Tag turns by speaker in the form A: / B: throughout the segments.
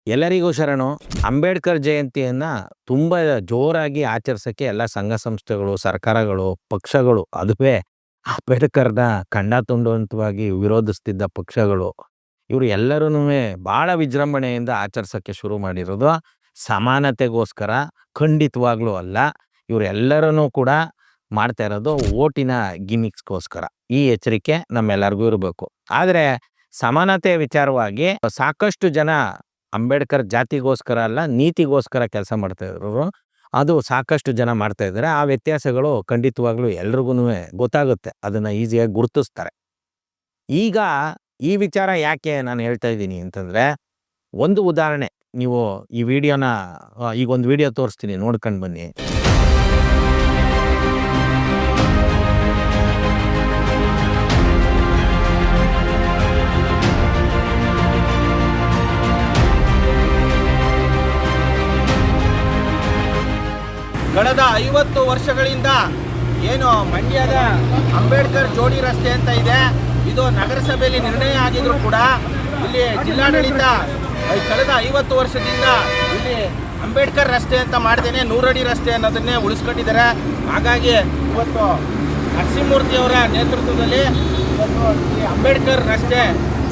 A: ಎಲ್ಲರಿಗೂ ಶರಣು. ಅಂಬೇಡ್ಕರ್ ಜಯಂತಿಯನ್ನ ತುಂಬಾ ಜೋರಾಗಿ ಆಚರಿಸಕ್ಕೆ ಎಲ್ಲ ಸಂಘ ಸಂಸ್ಥೆಗಳು, ಸರ್ಕಾರಗಳು, ಪಕ್ಷಗಳು ಅದುವೇ ಅಂಬೇಡ್ಕರ್‌ನ ಖಂಡಾತುಂಡುವಂತವಾಗಿ ವಿರೋಧಿಸ್ತಿದ್ದ ಪಕ್ಷಗಳು, ಇವ್ರು ಎಲ್ಲರೂನುವೆ ಬಹಳ ವಿಜೃಂಭಣೆಯಿಂದ ಆಚರಿಸಕ್ಕೆ ಶುರು ಮಾಡಿರೋದು ಸಮಾನತೆಗೋಸ್ಕರ ಖಂಡಿತವಾಗ್ಲೂ ಅಲ್ಲ. ಇವರೆಲ್ಲರನ್ನೂ ಕೂಡ ಮಾಡ್ತಾ ಇರೋದು ವೋಟಿನ ಗಿಮಿಕ್ಸ್‌ಗೋಸ್ಕರ. ಈ ಎಚ್ಚರಿಕೆ ನಮ್ಮೆಲ್ಲರಿಗೂ ಇರಬೇಕು. ಆದ್ರೆ ಸಮಾನತೆ ವಿಚಾರವಾಗಿ ಸಾಕಷ್ಟು ಜನ ಅಂಬೇಡ್ಕರ್ ಜಾತಿಗೋಸ್ಕರ ಅಲ್ಲ, ನೀತಿಗೋಸ್ಕರ ಕೆಲಸ ಮಾಡ್ತಾ ಇರೋರು. ಅದು ಸಾಕಷ್ಟು ಜನ ಮಾಡ್ತಾ ಇದ್ದಾರೆ. ಆ ವ್ಯತ್ಯಾಸಗಳು ಖಂಡಿತವಾಗ್ಲೂ ಎಲ್ರಿಗೂನುವೆ ಗೊತ್ತಾಗುತ್ತೆ. ಅದನ್ನ ಈಸಿಯಾಗಿ ಗುರುತಿಸ್ತಾರೆ. ಈಗ ಈ ವಿಚಾರ ಯಾಕೆ ನಾನು ಹೇಳ್ತಾ ಇದ್ದೀನಿ ಅಂತಂದ್ರೆ, ಒಂದು ಉದಾಹರಣೆ ನೀವು ಈ ವಿಡಿಯೋನ ಈಗ ಒಂದು ವಿಡಿಯೋ ತೋರಿಸ್ತೀನಿ, ನೋಡ್ಕೊಂಡು ಬನ್ನಿ.
B: ಕಳೆದ 50 ವರ್ಷಗಳಿಂದ ಏನು ಮಂಡ್ಯದ ಅಂಬೇಡ್ಕರ್ ಜೋಡಿ ರಸ್ತೆ ಅಂತ ಇದೆ, ಇದು ನಗರಸಭೆಯಲ್ಲಿ ನಿರ್ಣಯ ಆಗಿದ್ರು ಕೂಡ ಇಲ್ಲಿ ಜಿಲ್ಲಾಡಳಿತ ಕಳೆದ 50 ವರ್ಷದಿಂದ ಇಲ್ಲಿ ಅಂಬೇಡ್ಕರ್ ರಸ್ತೆ ಅಂತ ಮಾಡ್ದೇನೆ 100 ಅಡಿ ರಸ್ತೆ ಅನ್ನೋದನ್ನೇ ಉಳಿಸ್ಕೊಂಡಿದ್ದಾರೆ. ಹಾಗಾಗಿ ಇವತ್ತು ನರಸಿಂಹಮೂರ್ತಿಯವರ ನೇತೃತ್ವದಲ್ಲಿ ಇವತ್ತು ಈ ಅಂಬೇಡ್ಕರ್ ರಸ್ತೆ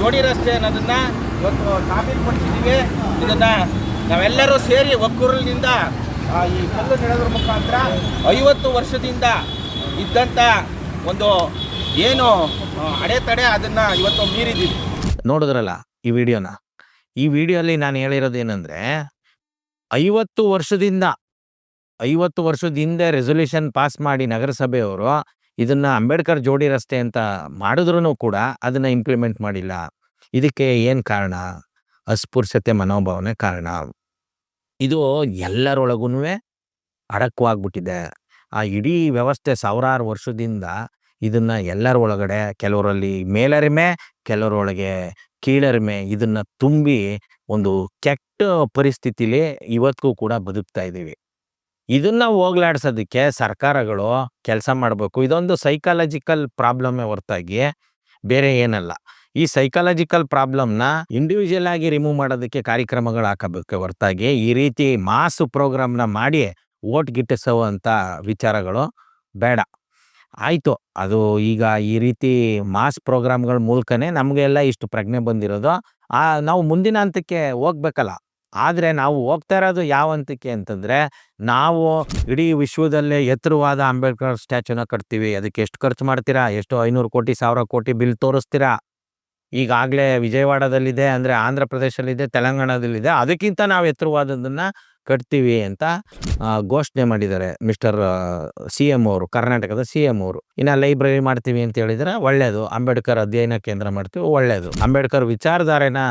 B: ಜೋಡಿ ರಸ್ತೆ ಅನ್ನೋದನ್ನ ಇವತ್ತು ಸಾಬೀತುಪಡಿಸಿದ್ದೀವಿ. ಇದನ್ನು ನಾವೆಲ್ಲರೂ ಸೇರಿ ಒಕ್ಕೂರಲಿನಿಂದ ಈ ಕಲ್ಲು ನೆಡೋದ್ರ ಮುಖಾಂತರ 50 ವರ್ಷದಿಂದ ಇದ್ದಂಥ ಒಂದು ಏನು ಅಡೆತಡೆ ಅದನ್ನು ಇವತ್ತು ಮೀರಿದ್ದೀವಿ.
A: ನೋಡಿದ್ರಲ್ಲ ಈ ವಿಡಿಯೋನ. ಈ ವಿಡಿಯೋಲಿ ನಾನು ಹೇಳಿರೋದೇನೆಂದ್ರೆ, 50 ವರ್ಷದಿಂದ 50 ವರ್ಷದ ಹಿಂದೆ ರೆಸೊಲ್ಯೂಷನ್ ಪಾಸ್ ಮಾಡಿ ನಗರಸಭೆಯವರು ಇದನ್ನ ಅಂಬೇಡ್ಕರ್ ಜೋಡಿ ರಸ್ತೆ ಅಂತ ಮಾಡಿದ್ರೂ ಕೂಡ ಅದನ್ನ ಇಂಪ್ಲಿಮೆಂಟ್ ಮಾಡಿಲ್ಲ. ಇದಕ್ಕೆ ಏನು ಕಾರಣ? ಅಸ್ಪೃಶ್ಯತೆ ಮನೋಭಾವನೆ ಕಾರಣ. ಇದು ಎಲ್ಲರೊಳಗೂನುವೆ ಅಡಕವಾಗ್ಬಿಟ್ಟಿದೆ. ಆ ಇಡೀ ವ್ಯವಸ್ಥೆ ಸಾವಿರಾರು ವರ್ಷದಿಂದ ಇದನ್ನ ಎಲ್ಲರ ಒಳಗಡೆ, ಕೆಲವರಲ್ಲಿ ಮೇಲರಿಮೆ, ಕೆಲವರೊಳಗೆ ಕೀಳರಿಮೆ, ಇದನ್ನ ತುಂಬಿ ಒಂದು ಕೆಟ್ಟ ಪರಿಸ್ಥಿತಿಲಿ ಇವತ್ತಿಗೂ ಕೂಡ ಬದುಕ್ತಾ ಇದ್ದೀವಿ. ಇದನ್ನ ಹೋಗ್ಲಾಡ್ಸೋದಕ್ಕೆ ಸರ್ಕಾರಗಳು ಕೆಲಸ ಮಾಡಬೇಕು. ಇದೊಂದು ಸೈಕಾಲಜಿಕಲ್ ಪ್ರಾಬ್ಲಮ್ಮೇ ಹೊರತಾಗಿ ಬೇರೆ ಏನಲ್ಲ. ಈ ಸೈಕಾಲಜಿಕಲ್ ಪ್ರಾಬ್ಲಮ್ನ ಇಂಡಿವಿಜುವಲ್ ಆಗಿ ರಿಮೂವ್ ಮಾಡೋದಕ್ಕೆ ಕಾರ್ಯಕ್ರಮಗಳು ಹಾಕಬೇಕು ಹೊರತಾಗಿ ಈ ರೀತಿ ಮಾಸ್ ಪ್ರೋಗ್ರಾಮ್ನ ಮಾಡಿ ವೋಟ್ ಗಿಟ್ಟಿಸುವಂಥ ವಿಚಾರಗಳು ಬೇಡ. ಆಯಿತು, ಅದು ಈಗ ಈ ರೀತಿ ಮಾಸ್ ಪ್ರೋಗ್ರಾಮ್ಗಳ ಮೂಲಕನೇ ನಮಗೆಲ್ಲ ಇಷ್ಟು ಪ್ರಜ್ಞೆ ಬಂದಿರೋದು. ನಾವು ಮುಂದಿನ ಹಂತಕ್ಕೆ ಹೋಗ್ಬೇಕಲ್ಲ. ಆದರೆ ನಾವು ಹೋಗ್ತಾ ಇರೋದು ಯಾವ ಹಂತಕ್ಕೆ ಅಂತಂದರೆ, ನಾವು ಇಡೀ ವಿಶ್ವದಲ್ಲೇ ಎತ್ತರವಾದ ಅಂಬೇಡ್ಕರ್ ಸ್ಟ್ಯಾಚ್ಯೂನ ಕಟ್ತೀವಿ. ಅದಕ್ಕೆ ಎಷ್ಟು ಖರ್ಚು ಮಾಡ್ತೀರಾ? ಎಷ್ಟು 500 ಕೋಟಿ 1000 ಕೋಟಿ ಬಿಲ್ ತೋರಿಸ್ತೀರಾ? ಈಗಾಗಲೇ ವಿಜಯವಾಡದಲ್ಲಿದೆ, ಅಂದರೆ ಆಂಧ್ರ ಪ್ರದೇಶದಲ್ಲಿದೆ, ತೆಲಂಗಾಣದಲ್ಲಿದೆ. ಅದಕ್ಕಿಂತ ನಾವು ಎತ್ತರವಾದದನ್ನು ಕಟ್ತೀವಿ ಅಂತ ಘೋಷಣೆ ಮಾಡಿದ್ದಾರೆ ಮಿಸ್ಟರ್ CM ಅವರು, ಕರ್ನಾಟಕದ CM ಅವರು. ಇನ್ನು ಲೈಬ್ರರಿ ಮಾಡ್ತೀವಿ ಅಂತ ಹೇಳಿದರೆ ಒಳ್ಳೆಯದು. ಅಂಬೇಡ್ಕರ್ ಅಧ್ಯಯನ ಕೇಂದ್ರ ಮಾಡ್ತೀವಿ, ಒಳ್ಳೆಯದು. ಅಂಬೇಡ್ಕರ್ ವಿಚಾರಧಾರೆನ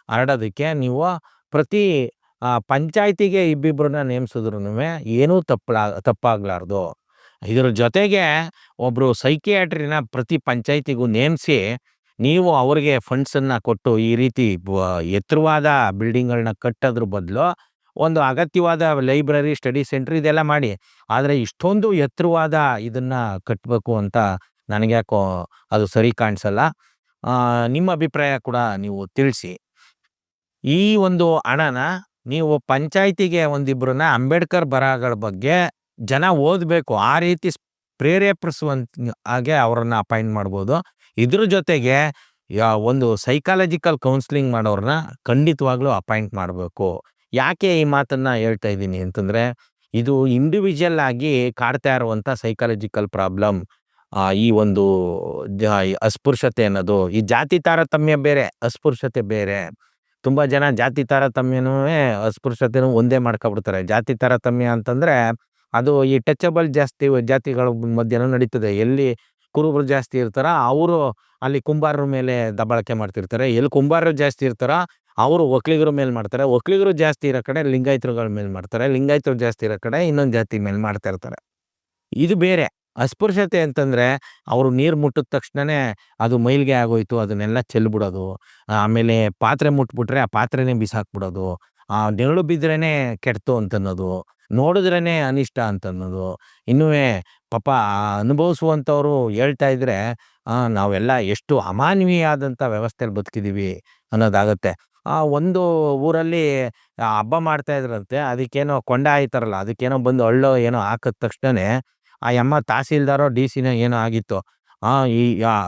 A: ಹರಡೋದಕ್ಕೆ ನೀವು ಪ್ರತಿ ಪಂಚಾಯ್ತಿಗೆ ಇಬ್ಬಿಬ್ಬರನ್ನ ನೇಮಿಸಿದ್ರುನುವೆ ಏನೂ ತಪ್ಪಾಗಲಾರ್ದು. ಇದರ ಜೊತೆಗೆ ಒಬ್ಬರು ಸೈಕಿಯಾಟ್ರಿನ ಪ್ರತಿ ಪಂಚಾಯ್ತಿಗೂ ನೇಮಿಸಿ ನೀವು ಅವ್ರಿಗೆ ಫಂಡ್ಸನ್ನು ಕೊಟ್ಟು ಈ ರೀತಿ ಎತ್ತರವಾದ ಬಿಲ್ಡಿಂಗ್ಗಳನ್ನ ಕಟ್ಟೋದ್ರ ಬದಲು ಒಂದು ಅಗತ್ಯವಾದ ಲೈಬ್ರರಿ, ಸ್ಟಡಿ ಸೆಂಟ್ರ್ ಇದೆಲ್ಲ ಮಾಡಿ. ಆದರೆ ಇಷ್ಟೊಂದು ಎತ್ತರವಾದ ಇದನ್ನು ಕಟ್ಟಬೇಕು ಅಂತ ನನಗ್ಯಾಕೋ ಅದು ಸರಿ ಕಾಣಿಸಲ್ಲ. ನಿಮ್ಮ ಅಭಿಪ್ರಾಯ ಕೂಡ ನೀವು ತಿಳಿಸಿ. ಈ ಒಂದು ಹಣನ ನೀವು ಪಂಚಾಯ್ತಿಗೆ ಒಂದಿಬ್ಬರನ್ನ ಅಂಬೇಡ್ಕರ್ ಬರಹಗಳ ಬಗ್ಗೆ ಜನ ಓದಬೇಕು, ಆ ರೀತಿ ಪ್ರೇರೇಪಿಸುವಂತ ಹಾಗೆ ಅವರನ್ನು ಅಪಾಯಿಂಟ್ ಮಾಡ್ಬೋದು. ಇದ್ರ ಜೊತೆಗೆ ಒಂದು ಸೈಕಾಲಜಿಕಲ್ ಕೌನ್ಸಿಲಿಂಗ್ ಮಾಡೋರನ್ನ ಖಂಡಿತವಾಗ್ಲೂ ಅಪಾಯಿಂಟ್ ಮಾಡಬೇಕು. ಯಾಕೆ ಈ ಮಾತನ್ನು ಹೇಳ್ತಾ ಇದ್ದೀನಿ ಅಂತಂದರೆ, ಇದು ಇಂಡಿವಿಜುವಲ್ ಆಗಿ ಕಾಡ್ತಾ ಇರುವಂಥ ಸೈಕಾಲಜಿಕಲ್ ಪ್ರಾಬ್ಲಮ್. ಈ ಒಂದು ಅಸ್ಪೃಶ್ಯತೆ ಅನ್ನೋದು, ಈ ಜಾತಿ ತಾರತಮ್ಯ ಬೇರೆ, ಅಸ್ಪೃಶ್ಯತೆ ಬೇರೆ. ತುಂಬ ಜನ ಜಾತಿ ತಾರತಮ್ಯನೂ ಅಸ್ಪೃಶ್ಯತೆನೂ ಒಂದೇ ಮಾಡ್ಕೊಬಿಡ್ತಾರೆ. ಜಾತಿ ತಾರತಮ್ಯ ಅಂತಂದರೆ ಅದು ಈ ಟಚಬಲ್ ಜಾತಿಗಳ ಮಧ್ಯನೂ ನಡೀತದೆ. ಎಲ್ಲಿ ಕುರುಬರು ಜಾಸ್ತಿ ಇರ್ತಾರ ಅವರು ಅಲ್ಲಿ ಕುಂಬಾರರ ಮೇಲೆ ದಬ್ಬಾಳಿಕೆ ಮಾಡ್ತಿರ್ತಾರೆ. ಎಲ್ಲಿ ಕುಂಬಾರರು ಜಾಸ್ತಿ ಇರ್ತಾರ ಅವರು ಒಕ್ಕಲಿಗರ ಮೇಲೆ ಮಾಡ್ತಾರೆ. ಒಕ್ಕಲಿಗರು ಜಾಸ್ತಿ ಇರೋ ಕಡೆ ಲಿಂಗಾಯತರುಗಳ ಮೇಲೆ ಮಾಡ್ತಾರೆ. ಲಿಂಗಾಯತರು ಜಾಸ್ತಿ ಇರೋ ಕಡೆ ಇನ್ನೊಂದು ಜಾತಿ ಮೇಲೆ ಮಾಡ್ತಾ ಇರ್ತಾರೆ. ಇದು ಬೇರೆ. ಅಸ್ಪೃಶ್ಯತೆ ಅಂತಂದರೆ ಅವರು ನೀರು ಮುಟ್ಟಿದ ತಕ್ಷಣವೇ ಅದು ಮೈಲಿಗೆ ಆಗೋಯ್ತು ಅದನ್ನೆಲ್ಲ ಚೆಲ್ಬಿಡೋದು. ಆಮೇಲೆ ಪಾತ್ರೆ ಮುಟ್ಬಿಟ್ರೆ ಆ ಪಾತ್ರೆನೇ ಬಿಸಾಕ್ಬಿಡೋದು. ನೆರಳು ಬಿದ್ರೇ ಕೆಡ್ತು ಅಂತನ್ನೋದು, ನೋಡಿದ್ರೇ ಅನಿಷ್ಟ ಅಂತನ್ನೋದು. ಇನ್ನೂ ಪಾಪ ಅನುಭವಿಸುವಂಥವ್ರು ಹೇಳ್ತಾ ಇದ್ರೆ ನಾವೆಲ್ಲ ಎಷ್ಟು ಅಮಾನವೀಯ ಆದಂಥ ವ್ಯವಸ್ಥೆಯಲ್ಲಿ ಬದುಕಿದ್ದೀವಿ ಅನ್ನೋದಾಗತ್ತೆ. ಒಂದು ಊರಲ್ಲಿ ಹಬ್ಬ ಮಾಡ್ತಾ ಇದ್ರಂತೆ. ಅದಕ್ಕೇನೋ ಕೊಂಡ ಹಾಯ್ತಾರಲ್ಲ, ಅದಕ್ಕೇನೋ ಬಂದು ಅಳ್ಳೋ ಏನೋ ಹಾಕಿದ ತಕ್ಷಣನೇ ಆ ಯಮ್ಮ ತಹಸೀಲ್ದಾರೋ, ಡಿ.ಸಿನೋ ಏನೋ ಆಗಿತ್ತು. ಈ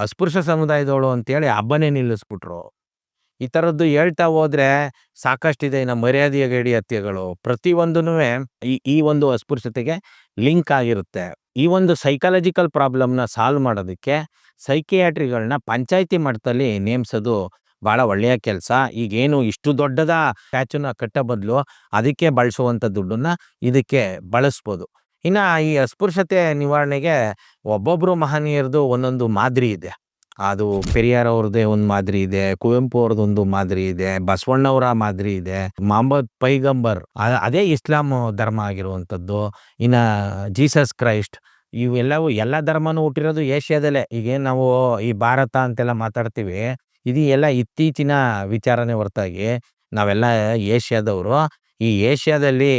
A: ಅಸ್ಪೃಶ್ಯ ಸಮುದಾಯದವಳು ಅಂತೇಳಿ ಹಬ್ಬನೇ ನಿಲ್ಲಿಸ್ಬಿಟ್ರು. ಈ ಥರದ್ದು ಹೇಳ್ತಾ ಹೋದ್ರೆ ಸಾಕಷ್ಟಿದೆ. ಇನ್ನು ಮರ್ಯಾದೆಯ ಗೇಡಿ ಹತ್ಯೆಗಳು ಪ್ರತಿಯೊಂದೂನುವೆ ಈ ಒಂದು ಅಸ್ಪೃಶ್ಯತೆಗೆ ಲಿಂಕ್ ಆಗಿರುತ್ತೆ. ಈ ಒಂದು ಸೈಕಾಲಜಿಕಲ್ ಪ್ರಾಬ್ಲಮ್‌ನ ಸಾಲ್ವ್ ಮಾಡೋದಕ್ಕೆ ಸೈಕಿಯಾಟ್ರಿಗಳನ್ನ ಪಂಚಾಯ್ತಿ ಮಟ್ಟದಲ್ಲಿ ನೇಮಿಸೋದು ಭಾಳ ಒಳ್ಳೆಯ ಕೆಲಸ. ಈಗೇನು ಇಷ್ಟು ದೊಡ್ಡದ ಸ್ಟ್ಯಾಚ್ಯೂನ ಕಟ್ಟೋ ಬದಲು ಅದಕ್ಕೆ ಬಳಸುವಂಥ ದುಡ್ಡನ್ನ ಇದಕ್ಕೆ ಬಳಸ್ಬೋದು. ಇನ್ನು ಈ ಅಸ್ಪೃಶ್ಯತೆ ನಿವಾರಣೆಗೆ ಒಬ್ಬೊಬ್ಬರು ಮಹನೀಯರದು ಒಂದೊಂದು ಮಾದರಿ ಇದೆ. ಅದು ಪೆರಿಯಾರ್ ಅವ್ರದ್ದೇ ಒಂದು ಮಾದರಿ ಇದೆ, ಕುವೆಂಪು ಅವ್ರದ್ದೊಂದು ಮಾದರಿ ಇದೆ, ಬಸವಣ್ಣವರ ಮಾದರಿ ಇದೆ, ಮೊಹಮ್ಮದ್ ಪೈಗಂಬರ್ ಅದೇ ಇಸ್ಲಾಂ ಧರ್ಮ ಆಗಿರುವಂಥದ್ದು. ಇನ್ನು ಜೀಸಸ್ ಕ್ರೈಸ್ಟ್ ಇವೆಲ್ಲವೂ ಎಲ್ಲ ಧರ್ಮನೂ ಹುಟ್ಟಿರೋದು ಏಷ್ಯಾದಲ್ಲೇ. ಈಗೇನು ನಾವು ಈ ಭಾರತ ಅಂತೆಲ್ಲ ಮಾತಾಡ್ತೀವಿ, ಇದು ಎಲ್ಲ ಇತ್ತೀಚಿನ ವಿಚಾರನೇ ಹೊರತಾಗಿ ನಾವೆಲ್ಲ ಏಷ್ಯಾದವರು. ಈ ಏಷ್ಯಾದಲ್ಲಿ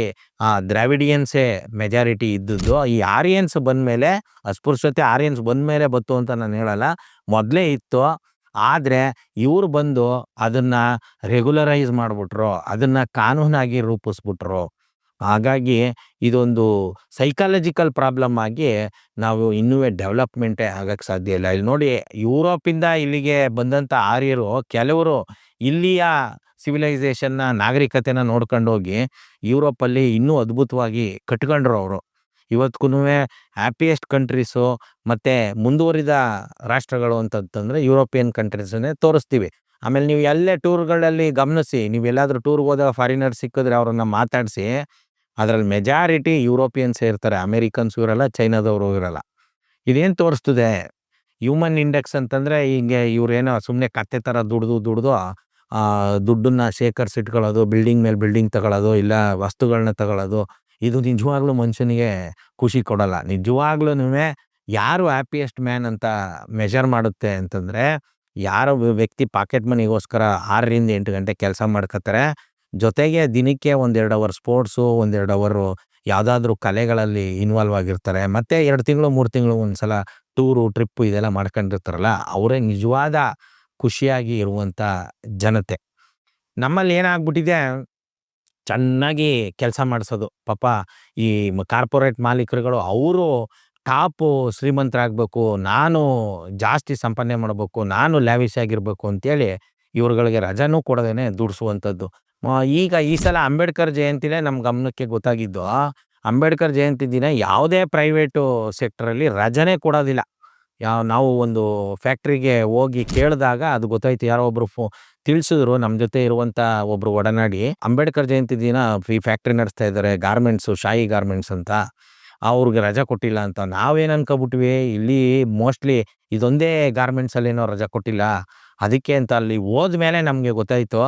A: ದ್ರಾವಿಡಿಯನ್ಸೇ ಮೆಜಾರಿಟಿ ಇದ್ದದ್ದು. ಈ ಆರ್ಯನ್ಸ್ ಬಂದಮೇಲೆ ಅಸ್ಪೃಶ್ಯತೆ ಆರ್ಯನ್ಸ್ ಬಂದಮೇಲೆ ಬತ್ತು ಅಂತ ನಾನು ಹೇಳಲ್ಲ, ಮೊದಲೇ ಇತ್ತು. ಆದರೆ ಇವರು ಬಂದು ಅದನ್ನು ರೆಗ್ಯುಲರೈಸ್ ಮಾಡಿಬಿಟ್ರು, ಅದನ್ನು ಕಾನೂನಾಗಿ ರೂಪಿಸ್ಬಿಟ್ರು. ಹಾಗಾಗಿ ಇದೊಂದು ಸೈಕಾಲಜಿಕಲ್ ಪ್ರಾಬ್ಲಮ್ ಆಗಿ ನಾವು ಇನ್ನೂ ಡೆವಲಪ್ಮೆಂಟೇ ಆಗಕ್ಕೆ ಸಾಧ್ಯ ಇಲ್ಲ. ಇಲ್ಲಿ ನೋಡಿ, ಯುರೋಪಿಂದ ಇಲ್ಲಿಗೆ ಬಂದಂಥ ಆರ್ಯರು ಕೆಲವರು ಇಲ್ಲಿಯ ಸಿವಿಲೈಸೇಷನ್ನ ನಾಗರಿಕತೆನ ನೋಡ್ಕೊಂಡು ಹೋಗಿ ಯುರೋಪಲ್ಲಿ ಇನ್ನೂ ಅದ್ಭುತವಾಗಿ ಕಟ್ಕೊಂಡ್ರು ಅವರು. ಇವತ್ತಿಗೂ ಹ್ಯಾಪಿಯೆಸ್ಟ್ ಕಂಟ್ರೀಸು ಮತ್ತು ಮುಂದುವರಿದ ರಾಷ್ಟ್ರಗಳು ಅಂತಂತಂದರೆ ಯುರೋಪಿಯನ್ ಕಂಟ್ರೀಸನ್ನೇ ತೋರಿಸ್ತೀವಿ. ಆಮೇಲೆ ನೀವು ಎಲ್ಲೇ ಟೂರ್ಗಳಲ್ಲಿ ಗಮನಿಸಿ, ನೀವೆಲ್ಲಾದರೂ ಟೂರ್ಗೆ ಹೋದಾಗ ಫಾರಿನರ್ಸ್ ಸಿಕ್ಕಿದ್ರೆ ಅವ್ರನ್ನ ಮಾತಾಡಿಸಿ, ಅದರಲ್ಲಿ ಮೆಜಾರಿಟಿ ಯುರೋಪಿಯನ್ಸೇ ಇರ್ತಾರೆ. ಅಮೇರಿಕನ್ಸು ಇರಲ್ಲ, ಚೈನಾದವರು ಇರಲ್ಲ. ಇದೇನು ತೋರಿಸ್ತದೆ? ಹ್ಯೂಮನ್ ಇಂಡೆಕ್ಸ್ ಅಂತಂದರೆ ಹಿಂಗೆ ಇವರೇನೋ ಸುಮ್ಮನೆ ಕತ್ತೆ ಥರ ದುಡ್ದು ದುಡ್ಡನ್ನ ಶೇಖರಿಸಿಟ್ಕೊಳ್ಳೋದು, ಬಿಲ್ಡಿಂಗ್ ಮೇಲೆ ಬಿಲ್ಡಿಂಗ್ ತಗೊಳ್ಳೋದು, ಇಲ್ಲ ವಸ್ತುಗಳನ್ನ ತಗೊಳ್ಳೋದು, ಇದು ನಿಜವಾಗ್ಲೂ ಮನುಷ್ಯನಿಗೆ ಖುಷಿ ಕೊಡಲ್ಲ. ನಿಜವಾಗ್ಲೂ ಯಾರು ಹ್ಯಾಪಿಯೆಸ್ಟ್ ಮ್ಯಾನ್ ಅಂತ ಮೆಷರ್ ಮಾಡುತ್ತೆ ಅಂತಂದರೆ, ಯಾರೋ ವ್ಯಕ್ತಿ ಪಾಕೆಟ್ ಮನಿಗೋಸ್ಕರ 6ರಿಂದ 8 ಗಂಟೆ ಕೆಲಸ ಮಾಡ್ಕೊತಾರೆ, ಜೊತೆಗೆ ದಿನಕ್ಕೆ 1-2 ಅವರ್ ಸ್ಪೋರ್ಟ್ಸು, 1-2 ಅವರು ಯಾವುದಾದ್ರೂ ಕಲೆಗಳಲ್ಲಿ ಇನ್ವಾಲ್ವ್ ಆಗಿರ್ತಾರೆ, ಮತ್ತು 2 ತಿಂಗಳು 3 ತಿಂಗಳು ಒಂದ್ಸಲ ಟೂರು ಟ್ರಿಪ್ಪು ಇದೆಲ್ಲ ಮಾಡ್ಕೊಂಡಿರ್ತಾರಲ್ಲ, ಅವರೇ ನಿಜವಾದ ಖುಷಿಯಾಗಿ ಇರುವಂಥ ಜನತೆ. ನಮ್ಮಲ್ಲಿ ಏನಾಗ್ಬಿಟ್ಟಿದೆ, ಚೆನ್ನಾಗಿ ಕೆಲಸ ಮಾಡಿಸೋದು. ಪಾಪ ಈ ಕಾರ್ಪೊರೇಟ್ ಮಾಲೀಕರುಗಳು ಅವರು ಟಾಪು ಶ್ರೀಮಂತರಾಗಬೇಕು, ನಾನು ಜಾಸ್ತಿ ಸಂಪಾದನೆ ಮಾಡಬೇಕು, ನಾನು ಲ್ಯಾವಿಶ್ ಆಗಿರಬೇಕು ಅಂತೇಳಿ ಇವ್ರುಗಳಿಗೆ ರಜಾನೂ ಕೊಡದೇನೆ ದುಡಿಸುವಂಥದ್ದು. ಈಗ ಈ ಸಲ ಅಂಬೇಡ್ಕರ್ ಜಯಂತಿನೇ ನಮ್ಮ ಗಮನಕ್ಕೆ ಗೊತ್ತಾಗಿದ್ದು. ಅಂಬೇಡ್ಕರ್ ಜಯಂತಿ ದಿನ ಯಾವುದೇ ಪ್ರೈವೇಟು ಸೆಕ್ಟ್ರಲ್ಲಿ ರಜಾನೇ ಕೊಡೋದಿಲ್ಲ. ನಾವು ಒಂದು ಫ್ಯಾಕ್ಟ್ರಿಗೆ ಹೋಗಿ ಕೇಳಿದಾಗ ಅದು ಗೊತ್ತಾಯ್ತು. ಯಾರೋ ಒಬ್ಬರು ತಿಳಿಸಿದ್ರು, ನಮ್ಮ ಜೊತೆ ಇರುವಂಥ ಒಬ್ಬರು ಒಡನಾಡಿ, ಅಂಬೇಡ್ಕರ್ ಜಯಂತಿ ದಿನ ಈ ಫ್ಯಾಕ್ಟ್ರಿ ನಡೆಸ್ತಾ ಇದ್ದಾರೆ, ಗಾರ್ಮೆಂಟ್ಸು, ಶಾಯಿ ಗಾರ್ಮೆಂಟ್ಸ್ ಅಂತ, ಅವ್ರಿಗೆ ರಜಾ ಕೊಟ್ಟಿಲ್ಲ ಅಂತ. ನಾವೇನು ಅನ್ಕೊಬಿಟ್ವಿ, ಇಲ್ಲಿ ಮೋಸ್ಟ್ಲಿ ಇದೊಂದೇ ಗಾರ್ಮೆಂಟ್ಸಲ್ಲೇನೋ ರಜಾ ಕೊಟ್ಟಿಲ್ಲ, ಅದಕ್ಕೆ ಅಂತ. ಅಲ್ಲಿ ಹೋದ್ಮೇಲೆ ನಮಗೆ ಗೊತ್ತಾಯಿತು,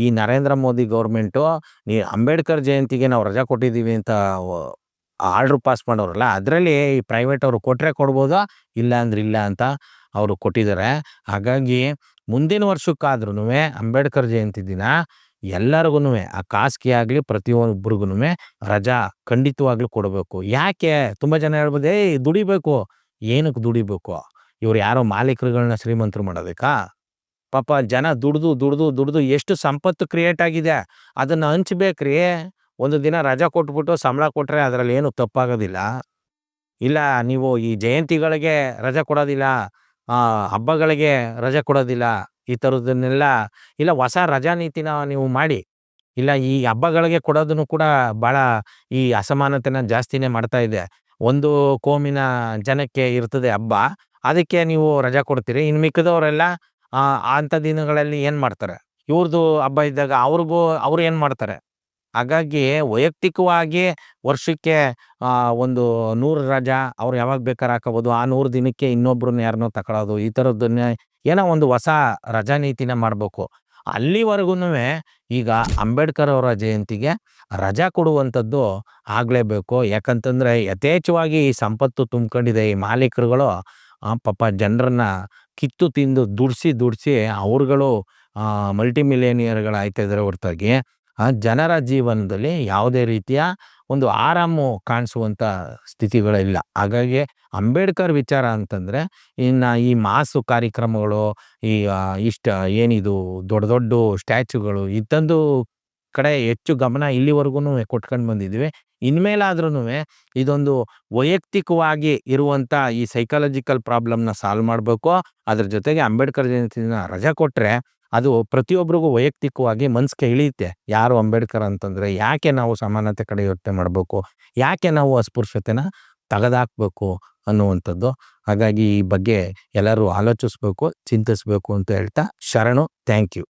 A: ಈ ನರೇಂದ್ರ ಮೋದಿ ಗೌರ್ಮೆಂಟು ಅಂಬೇಡ್ಕರ್ ಜಯಂತಿಗೆ ನಾವು ರಜಾ ಕೊಟ್ಟಿದ್ದೀವಿ ಅಂತ ಆರ್ಡ್ರ್ ಪಾಸ್ ಮಾಡೋರಲ್ಲ, ಅದರಲ್ಲಿ ಈ ಪ್ರೈವೇಟ್ ಅವರು ಕೊಟ್ಟರೆ ಕೊಡ್ಬೋದು, ಇಲ್ಲ ಅಂದ್ರೆ ಇಲ್ಲ ಅಂತ ಅವರು ಕೊಟ್ಟಿದ್ದಾರೆ. ಹಾಗಾಗಿ ಮುಂದಿನ ವರ್ಷಕ್ಕಾದ್ರೂ ಅಂಬೇಡ್ಕರ್ ಜಯಂತಿ ದಿನ ಎಲ್ಲರಿಗೂ ಆ ಖಾಸಗಿ ಆಗಲಿ ಪ್ರತಿಯೊಬ್ಬರಿಗೂ ರಜಾ ಖಂಡಿತವಾಗ್ಲೂ ಕೊಡಬೇಕು. ಯಾಕೆ? ತುಂಬ ಜನ ಹೇಳ್ಬೋದು, ದುಡಿಬೇಕು. ಏನಕ್ಕೆ ದುಡಿಬೇಕು? ಇವ್ರು ಯಾರೋ ಮಾಲೀಕರುಗಳನ್ನ ಶ್ರೀಮಂತರು ಮಾಡೋದಕ್ಕಾ? ಪಾಪ ಜನ ದುಡ್ದು ಎಷ್ಟು ಸಂಪತ್ತು ಕ್ರಿಯೇಟ್ ಆಗಿದೆ, ಅದನ್ನು ಹಂಚ್ಬೇಕ್ರಿ. ಒಂದು ದಿನ ರಜಾ ಕೊಟ್ಬಿಟ್ಟು ಸಂಬಳ ಕೊಟ್ಟರೆ ಅದರಲ್ಲಿ ಏನು ತಪ್ಪಾಗೋದಿಲ್ಲ. ಇಲ್ಲ ನೀವು ಈ ಜಯಂತಿಗಳಿಗೆ ರಜಾ ಕೊಡೋದಿಲ್ಲ, ಹಬ್ಬಗಳಿಗೆ ರಜಾ ಕೊಡೋದಿಲ್ಲ, ಈ ಥರದನ್ನೆಲ್ಲ ಇಲ್ಲ, ಹೊಸ ರಜಾ ನೀತಿನ ನೀವು ಮಾಡಿ. ಇಲ್ಲ, ಈ ಹಬ್ಬಗಳಿಗೆ ಕೊಡೋದನ್ನು ಕೂಡ ಭಾಳ ಈ ಅಸಮಾನತೆನ ಜಾಸ್ತಿನೇ ಮಾಡ್ತಾ ಇದೆ. ಒಂದು ಕೋಮಿನ ಜನಕ್ಕೆ ಇರ್ತದೆ ಹಬ್ಬ, ಅದಕ್ಕೆ ನೀವು ರಜಾ ಕೊಡ್ತೀರಿ. ಇನ್ನು ಮಿಕ್ಕಿದವರೆಲ್ಲ ಅಂಥ ದಿನಗಳಲ್ಲಿ ಏನು ಮಾಡ್ತಾರೆ? ಇವ್ರದ್ದು ಹಬ್ಬ ಇದ್ದಾಗ ಅವ್ರು ಏನು ಮಾಡ್ತಾರೆ? ಹಾಗಾಗಿ ವೈಯಕ್ತಿಕವಾಗಿ ವರ್ಷಕ್ಕೆ ಒಂದು 100 ರಜಾ ಅವ್ರು ಯಾವಾಗ ಬೇಕಾದ್ರೆ ಹಾಕೋಬೋದು. ಆ 100 ದಿನಕ್ಕೆ ಇನ್ನೊಬ್ರನ್ನ ಯಾರನ್ನೋ ತಗೊಳ್ಳೋದು, ಈ ಥರದ್ದನ್ನೇ ಏನೋ ಒಂದು ಹೊಸ ರಜಾ ನೀತಿನ ಮಾಡಬೇಕು. ಅಲ್ಲಿವರೆಗೂ ಈಗ ಅಂಬೇಡ್ಕರ್ ಅವರ ಜಯಂತಿಗೆ ರಜಾ ಕೊಡುವಂಥದ್ದು ಆಗಲೇಬೇಕು. ಯಾಕಂತಂದರೆ ಯಥೇಚ್ಛವಾಗಿ ಈ ಸಂಪತ್ತು ತುಂಬ್ಕೊಂಡಿದೆ. ಈ ಮಾಲೀಕರುಗಳು ಪಾಪ ಜನರನ್ನ ಕಿತ್ತು ತಿಂದು ದುಡಿಸಿ ಅವ್ರುಗಳು ಮಲ್ಟಿ ಮಿಲಿಯನಿಯರ್ಗಳು ಆಯ್ತಾ ಇದ್ದಾರೆ ಹೊರತಾಗಿ ಜನರ ಜೀವನದಲ್ಲಿ ಯಾವುದೇ ರೀತಿಯ ಒಂದು ಆರಾಮು ಕಾಣಿಸುವಂಥ ಸ್ಥಿತಿಗಳಿಲ್ಲ. ಹಾಗಾಗಿ ಅಂಬೇಡ್ಕರ್ ವಿಚಾರ ಅಂತಂದರೆ ಇನ್ನು ಈ ಮಾಸು ಕಾರ್ಯಕ್ರಮಗಳು, ಈ ಏನಿದು ದೊಡ್ಡ ದೊಡ್ಡ ಸ್ಟ್ಯಾಚ್ಯುಗಳು ಇತ್ತಂದು ಕಡೆ ಹೆಚ್ಚು ಗಮನ ಇಲ್ಲಿವರೆಗೂ ಕೊಟ್ಕೊಂಡು ಬಂದಿದ್ದೀವಿ. ಇನ್ಮೇಲಾದ್ರೂ ಇದೊಂದು ವೈಯಕ್ತಿಕವಾಗಿ ಇರುವಂಥ ಈ ಸೈಕಾಲಜಿಕಲ್ ಪ್ರಾಬ್ಲಮ್ನ ಸಾಲ್ವ್ ಮಾಡಬೇಕು. ಅದ್ರ ಜೊತೆಗೆ ಅಂಬೇಡ್ಕರ್ ಜಯಂತಿನ ರಜೆ ಕೊಟ್ಟರೆ ಅದು ಪ್ರತಿಯೊಬ್ಬರಿಗೂ ವೈಯಕ್ತಿಕವಾಗಿ ಮನಸ್ಸಿಗೆ ಇಳಿಯುತ್ತೆ. ಯಾರು ಅಂಬೇಡ್ಕರ್ ಅಂತಂದರೆ ಯಾಕೆ ನಾವು ಸಮಾನತೆ ಕಡೆ ಯೋಚನೆ ಮಾಡಬೇಕು, ಯಾಕೆ ನಾವು ಅಸ್ಪೃಶ್ಯತೆನ ತೆಗೆದಾಕಬೇಕು ಅನ್ನುವಂಥದ್ದು. ಹಾಗಾಗಿ ಈ ಬಗ್ಗೆ ಎಲ್ಲರೂ ಆಲೋಚಿಸ್ಬೇಕು, ಚಿಂತಿಸಬೇಕು ಅಂತ ಹೇಳ್ತಾ ಶರಣು. Thank you.